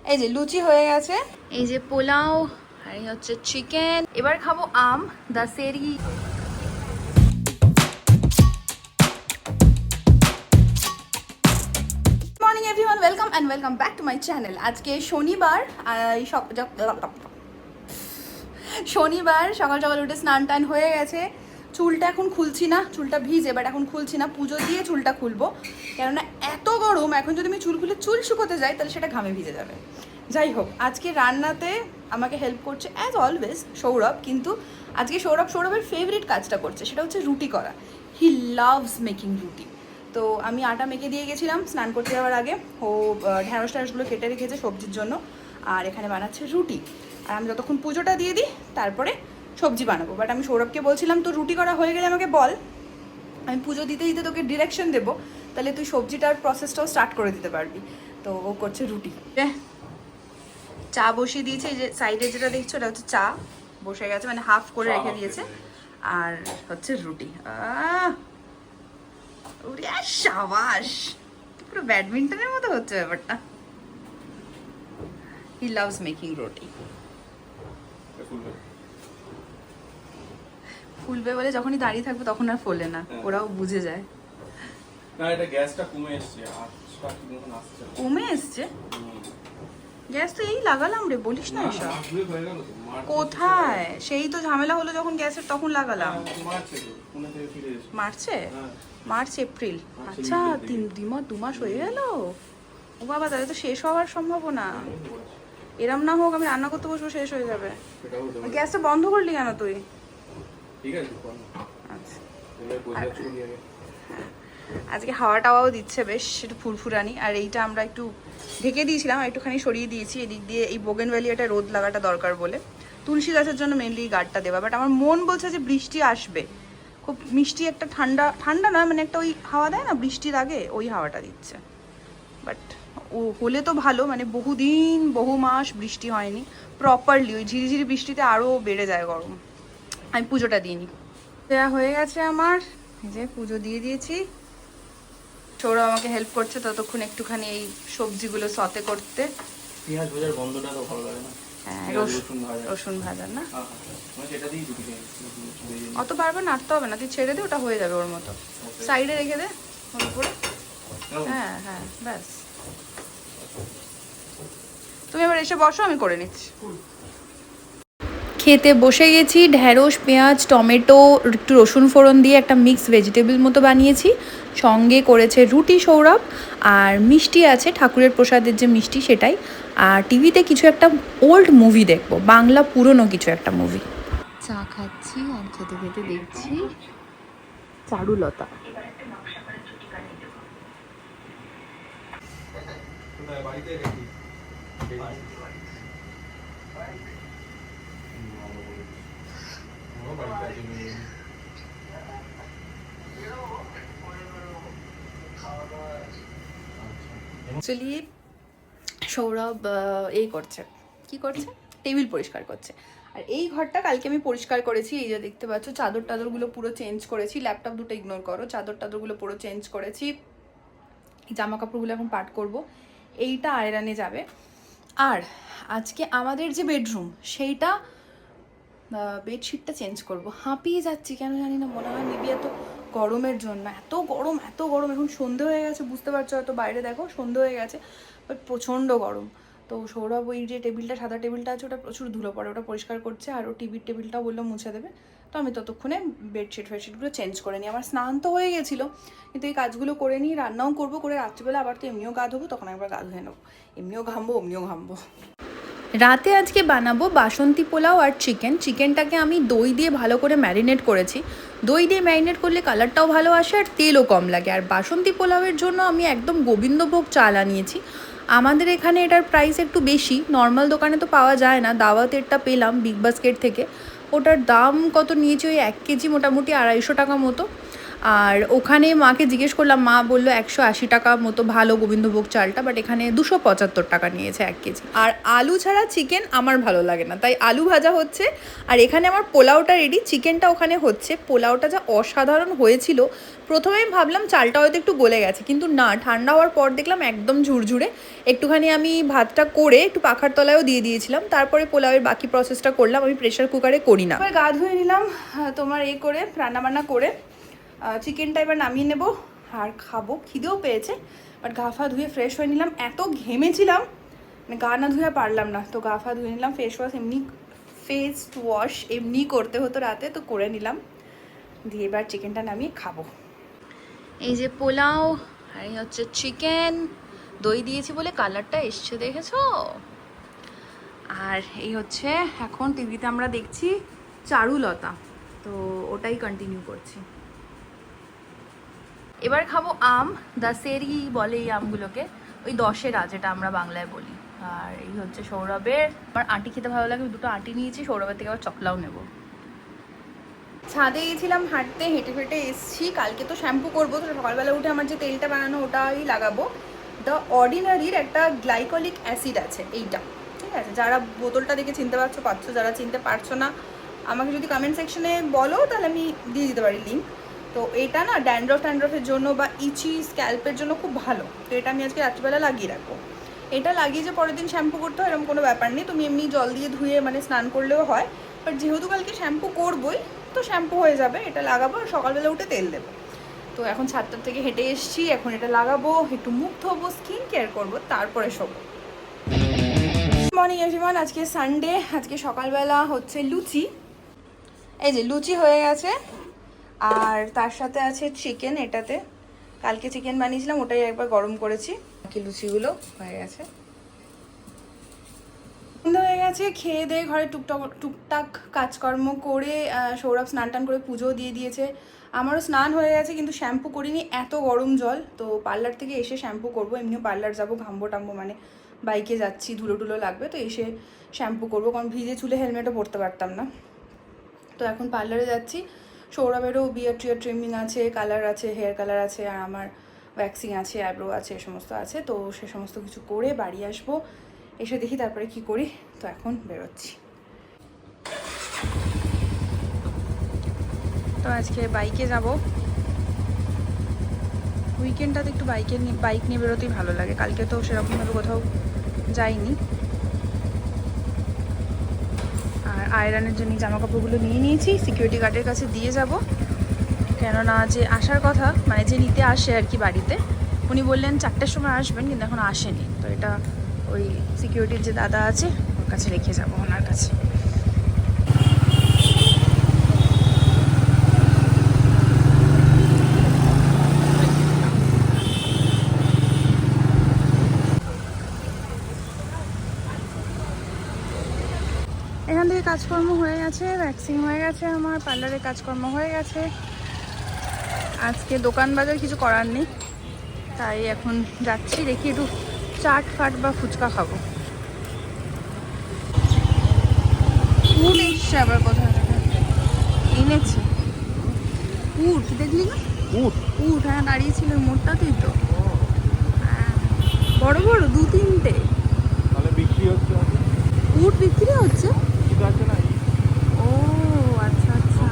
এই যে লুচি হয়ে গেছে, এই যে পোলাও, আর এই হচ্ছে চিকেন। এবার খাবো আম Dasheri. Morning everyone, welcome and welcome back to my channel. আজকে শনিবার, শনিবার সকাল সকাল উঠে স্নান টান হয়ে গেছে। চুলটা এখন খুলছি না, চুলটা ভিজে, বাট এখন খুলছি না, পুজো দিয়ে চুলটা খুলবো। কেননা এত গরম, এখন যদি আমি চুল খুলে চুল শুকোতে যাই তাহলে সেটা ঘামে ভিজে যাবে। যাই হোক, আজকে রান্নাতে আমাকে হেল্প করছে অ্যাজ অলওয়েজ সৌরভ, কিন্তু আজকে সৌরভের ফেভারিট কাজটা করছে, সেটা হচ্ছে রুটি করা। হি লাভস মেকিং রুটি। তো আমি আটা মেখে দিয়ে গেছিলাম স্নান করতে যাওয়ার আগে। ও ঢ্যাঁড়স ট্যাঁড়সগুলো কেটে রেখেছে সবজির জন্য, আর এখানে বানাচ্ছে রুটি। আর আমি যতক্ষণ পুজোটা দিয়ে দিই তারপরে সবজি বানাবো। বাট আমি সৌরভকে বলছিলাম, তো রুটি করা হয়ে গেলে আমাকে বল, আমি পুজো দিতে দিতে তোকে ডিরেকশন দেবো, তাহলে তুই সবজিটার প্রসেসটাও স্টার্ট করে দিতে পারবি। তো ও করছে রুটি। চা বসিয়ে দিয়েছে, এই যে সাইডে যেটা দেখছো ওটা হচ্ছে চা বসে গেছে, মানে হাফ করে রেখে দিয়েছে। আর হচ্ছে রুটি। সাবাস, পুরো ব্যাডমিন্টনের মতো হচ্ছে ব্যাপারটা। হি লাভস মেকিং রুটি। ফুলবে বলে যখনই দাঁড়িয়ে থাকবে তখন আর ফোলে না, ওরাও বুঝে যায়। না, এটা গ্যাসটা কমে এসছে, আঁচটা ঠিকমতো আসছে না। কমে এসছে? গ্যাস তো এই লাগালাম রে, বলিস না এসব। কোথায়? সেই তো ঝামেলা হলো যখন গ্যাসের, তখন লাগালাম। মার্চে? মার্চ এপ্রিল, আচ্ছা 2 মাস হয়ে গেল। ও বাবা, তাহলে তো শেষ হওয়ার সম্ভাবনা। এরম না হোক আমি রান্না করতে বসবো শেষ হয়ে যাবে। গ্যাসটা বন্ধ করলি কেন তুই? আচ্ছা, আজকে হাওয়া টাওয়াও দিচ্ছে বেশ, একটু ফুরফুরানি। আর এইটা আমরা একটু ঢেকে দিয়েছিলাম, একটুখানি সরিয়ে দিয়েছি এদিক দিয়ে, এই বোগেনভ্যালিয়াটা রোদ লাগাটা দরকার বলে। তুলসী গাছের জন্য মেনলি গার্ডটা দেওয়া। বাট আমার মন বলছে যে বৃষ্টি আসবে, খুব মিষ্টি একটা ঠান্ডা ঠান্ডা নয়, মানে একটা ওই হাওয়া দেয় না বৃষ্টির আগে, ওই হাওয়াটা দিচ্ছে। বাট ও হলে তো ভালো, মানে বহুদিন বহু মাস বৃষ্টি হয়নি প্রপারলি, ওই ঝিরিঝিরি বৃষ্টিতে আরও বেড়ে যায় গরম। আমি পুজোটা দিইনি, দেওয়া হয়ে গেছে আমার, এই যে পুজো দিয়ে দিয়েছি। সৌরভ আমাকে হেল্প করছে ততক্ষণ একটুখানি এই সবজিগুলো সতে করতে। পেঁয়াজ ভাজার গন্ধটা তো ভালো লাগে না? হ্যাঁ, রসুন ভাজা না, সেটা দিই রুটি অত বারবার নাড়তে হবে না, তুই ছেড়ে দে, ওটা হয়ে যাবে ওর মতো। সাইডে রেখে দে ওর উপরে। হ্যাঁ হ্যাঁ, ব্যাস। তুমি এবার এসে বসো, আমি করে নিচ্ছি। খেতে বসে গেছি। ঢ্যাঁড়স, পেঁয়াজ, টমেটো, একটু রসুন ফোড়ন দিয়ে একটা মিক্স ভেজিটেবল মতো বানিয়েছি। সঙ্গে করেছে রুটি সৌরভ, আর মিষ্টি আছে, ঠাকুরের প্রসাদের যে মিষ্টি সেটাই। আর টিভিতে কিছু একটা ওল্ড মুভি দেখবো, বাংলা পুরনো কিছু একটা মুভি। চা খাচ্ছি আর খেতে খেতে দেখছি চারুলতা। অ্যাকচুয়ালি সৌরভ এই করছে, কি করছে, টেবিল পরিষ্কার করছে। আর এই ঘরটা কালকে আমি পরিষ্কার করেছি, এই যে দেখতে পাচ্ছ চাদর টাদরগুলো পুরো চেঞ্জ করেছি। ল্যাপটপ দুটো ইগনোর করো, চাদর টাদরগুলো পুরো চেঞ্জ করেছি। জামা কাপড়গুলো এখন পাট করব, এইটা আয়রনে যাবে। আর আজকে আমাদের যে বেডরুম, সেইটা বেডশিটটা চেঞ্জ করব। হাঁপিয়ে যাচ্ছি কেন জানি না, মনে হয় মেবি এত গরমের জন্য। এত গরম এত গরম, এখন সন্ধে হয়ে গেছে, বুঝতে পারছো হয়তো, বাইরে দেখো সন্ধে হয়ে গেছে, বাট প্রচণ্ড গরম। তো সৌরভ ওই যে টেবিলটা, সাদা টেবিলটা আছে, ওটা প্রচুর ধুলো পড়ে, ওটা পরিষ্কার করছে। আর ও টিভির টেবিলটাও বললো মুছে দেবে। তো আমি ততক্ষণে ফেডশিটগুলো চেঞ্জ করে নিই। আমার স্নান তো হয়ে গেছিলো, কিন্তু এই কাজগুলো করে নিই, রান্নাও করবো, করে রাত্রিবেলা আবার তো এমনিও গা ধোবো, তখন একবার গা ধুয়ে নেবো, এমনিও ঘামবো অমনিও ঘামবো। রাতে আজকে বানাবো বাসন্তী পোলাও আর চিকেন। চিকেনটাকে আমি দই দিয়ে ভালো করে ম্যারিনেট করেছি। দই দিয়ে ম্যারিনেট করলে কালারটাও ভালো আসে আর তেলও কম লাগে। আর বাসন্তী পোলাওয়ের জন্য আমি একদম গোবিন্দভোগ চাল আনিয়েছি। আমাদের এখানে এটার প্রাইস একটু বেশি, নর্মাল দোকানে তো পাওয়া যায় না। দাওয়াতেরটা পেলাম বিগ বাস্কেট থেকে, ওটার দাম কত নিয়েছে, ওই 1 কেজি মোটামুটি 250 টাকা মতো। আর ওখানে মাকে জিজ্ঞেস করলাম, মা বললো 180 টাকা মতো ভালো গোবিন্দভোগ চালটা, বাট এখানে 275 টাকা নিয়েছে 1 কেজি। আর আলু ছাড়া চিকেন আমার ভালো লাগে না, তাই আলু ভাজা হচ্ছে। আর এখানে আমার পোলাওটা রেডি, চিকেনটা ওখানে হচ্ছে। পোলাওটা যা অসাধারণ হয়েছিল, প্রথমে আমি ভাবলাম চালটা হয়তো একটু গলে গেছে, কিন্তু না, ঠান্ডা হওয়ার পর দেখলাম একদম ঝুরঝুরে। একটুখানি আমি ভাতটা করে একটু পাখার তলায়ও দিয়ে দিয়েছিলাম, তারপরে পোলাওয়ের বাকি প্রসেসটা করলাম। আমি প্রেশার কুকারে করি না। এবার গা ধুয়ে নিলাম তোমার করে রান্নাবান্না করে, চিকেনটা এবার নামিয়ে নেব আর খাবো। খিদেও পেয়েছে, বাট গা ফা ধুয়ে ফ্রেশ হয়ে নিলাম। এত ঘেমেছিলাম, মানে গা না ধুয়ে পারলাম না, তো গা ফা ধুয়ে নিলাম। ফেস ওয়াশ এমনি করতে হতো রাতে, তো করে নিলাম, দিয়ে এবার চিকেনটা নামিয়ে খাবো। এই যে পোলাও, আর এই হচ্ছে চিকেন। দই দিয়েছি বলে কালারটা এসছে, দেখেছো? আর এই হচ্ছে এখন টিভিতে আমরা দেখছি চারুলতা, তো ওটাই কন্টিনিউ করছি। এবার খাবো আম, দাসেরি বলে এই আমগুলোকে, ওই 10-এরা যেটা আমরা বাংলায় বলি। আর এই হচ্ছে সৌরভের, আমার আটি খেতে ভালো লাগে, দুটো আটি নিয়েছি। সৌরভের থেকে আবার চকলাও নেব। ছাদে গেছিলাম হাঁটতে, হেঁটে হেঁটে এসছি। কালকে তো শ্যাম্পু করবো, তো সকালবেলা উঠে আমার যে তেলটা বানানো ওটাই লাগাবো। দ্য অর্ডিনারির একটা গ্লাইকলিক অ্যাসিড আছে, এইটা, ঠিক আছে? যারা বোতলটা দেখে চিনতে পারছো, যারা চিনতে পারছো না আমাকে যদি কমেন্ট সেকশনে বলো, তাহলে আমি দিয়ে দিতে পারি লিঙ্ক। তো এটা না ট্যান্ড্রফের জন্য বা ইচি স্ক্যাল্পের জন্য খুব ভালো। তো এটা আমি আজকে রাত্রিবেলা লাগিয়ে রাখবো। এটা লাগিয়ে যে পরের দিন শ্যাম্পু করতে হয় এরকম কোনো ব্যাপার নেই, তুমি এমনি জল দিয়ে ধুয়ে মানে স্নান করলেও হয়। বাট যেহেতু কালকে শ্যাম্পু করবোই, তো শ্যাম্পু হয়ে যাবে। এটা লাগাবো আর সকালবেলা উঠে তেল দেবো। তো এখন ছাদটার থেকে হেঁটে এসেছি, এখন এটা লাগাবো, একটু মুখ ধোবো, স্কিন কেয়ার করবো, তারপরে শোবো। মর্নিং এভরিওয়ান, আজকে সানডে। আজকে সকালবেলা হচ্ছে লুচি, এই যে লুচি হয়ে গেছে, আর তার সাথে আছে চিকেন। এটাতে কালকে চিকেন বানিয়েছিলাম, ওটাই একবার গরম করেছি। বাকি লুচিগুলো হয়ে গেছে, হয়ে গেছে। খেয়ে দিয়ে ঘরে টুকটাক কাজকর্ম করে সৌরভ স্নান টান করে পুজোও দিয়ে দিয়েছে। আমারও স্নান হয়ে গেছে, কিন্তু শ্যাম্পু করিনি, এত গরম জল। তো পার্লার থেকে এসে শ্যাম্পু করবো। এমনিও পার্লার যাবো, ঘামবো টামবো, মানে বাইকে যাচ্ছি, ধুলো টুলো লাগবে, তো এসে শ্যাম্পু করবো, কারণ ভিজে চুলে হেলমেটও পরতে পারতাম না। তো এখন পার্লারে যাচ্ছি। সৌরভেরও বিয়ার ট্রিমিং আছে, কালার আছে, হেয়ার কালার আছে, আর আমার ভ্যাক্সিং আছে, আইব্রো আছে, এ সমস্ত আছে। তো সে সমস্ত কিছু করে বাড়ি আসবো, এসে দেখি তারপরে কি করি। তো এখন বেরোচ্ছি। তো আজকে বাইকে যাব, উইকেন্ডটাতে একটু বাইক নিয়ে বেরোতেই ভালো লাগে। কালকে তো সেরকমভাবে কোথাও যাইনি। আর আয়রনের জন্য জামা কাপড়গুলো নিয়ে নিয়েছি, সিকিউরিটি গার্ডের কাছে দিয়ে যাব। কেননা যে আসার কথা, মানে যে নিতে আসে আর কি বাড়িতে, উনি বললেন 4টের সময় আসবেন, কিন্তু এখন আসেনি। তো এটা ওই সিকিউরিটির যে দাদা আছে ওর কাছে রেখে যাব, ওনার কাছে। এখান থেকে কাজকর্ম হয়ে গেছে, ভ্যাক্সিন হয়ে গেছে, আমার পার্লারের কাজকর্ম হয়ে গেছে। আজকে দোকান বাজার কিছু করার নেই, তাই এখন যাচ্ছি, দেখি একটু চাট ফাট বা ফুচকা খাবো। উট এসছে আবার কোথা থেকে এনেছে, উট দেখলি না? উট, হ্যাঁ, দাঁড়িয়েছিল মোড়টাতেই তো, বড় বড় 2-3টে বিক্রি হচ্ছে, উট বিক্রি হচ্ছে। না? ও আচ্ছা আচ্ছা।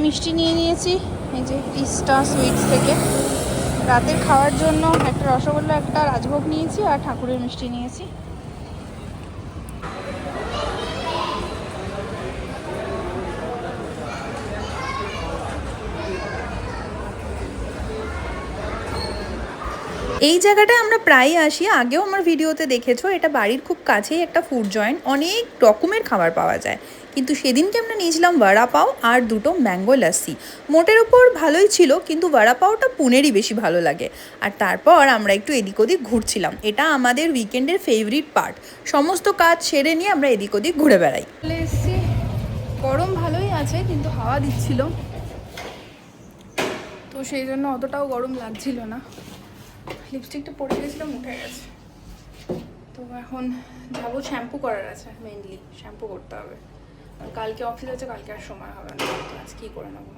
মিষ্টি নিয়ে নিয়েছি, এই যে তিস্তা সুইটস থেকে। রাতের খাওয়ার জন্য একটা রসগোল্লা, একটা রাজভোগ নিয়েছি, আর ঠাকুরের মিষ্টি নিয়েছি। এই জায়গাটায় আমরা প্রায়ই আসি, আগেও আমার ভিডিওতে দেখেছো। এটা বাড়ির খুব কাছেই একটা ফুড জয়েন্ট, অনেক রকমের খাবার পাওয়া যায়। কিন্তু সেদিনকে আমরা নিয়েছিলাম বড়া পাও আর 2টো ম্যাঙ্গো লাসি। মোটের ওপর ভালোই ছিল, কিন্তু বড়া পাওটা পুনেরই বেশি ভালো লাগে। আর তারপর আমরা একটু এদিক ওদিক ঘুরছিলাম। এটা আমাদের উইকেন্ডের ফেভারিট পার্ট। সমস্ত কাজ সেরে নিয়ে আমরা এদিক ওদিক ঘুরে বেড়াই। চলে এসেছি গরম ভালোই আছে কিন্তু হাওয়া দিচ্ছিল, তো সেই জন্য অতটাও গরম লাগছিল না। লিপস্টিকটা পরে গেছিলাম, উঠে গেছে। তো এখন যাবো, শ্যাম্পু করার আছে, মেনলি শ্যাম্পু করতে হবে। আর কালকে অফিস আছে, কালকে আর সময় হবে না, তো আজ কী করে নেবো।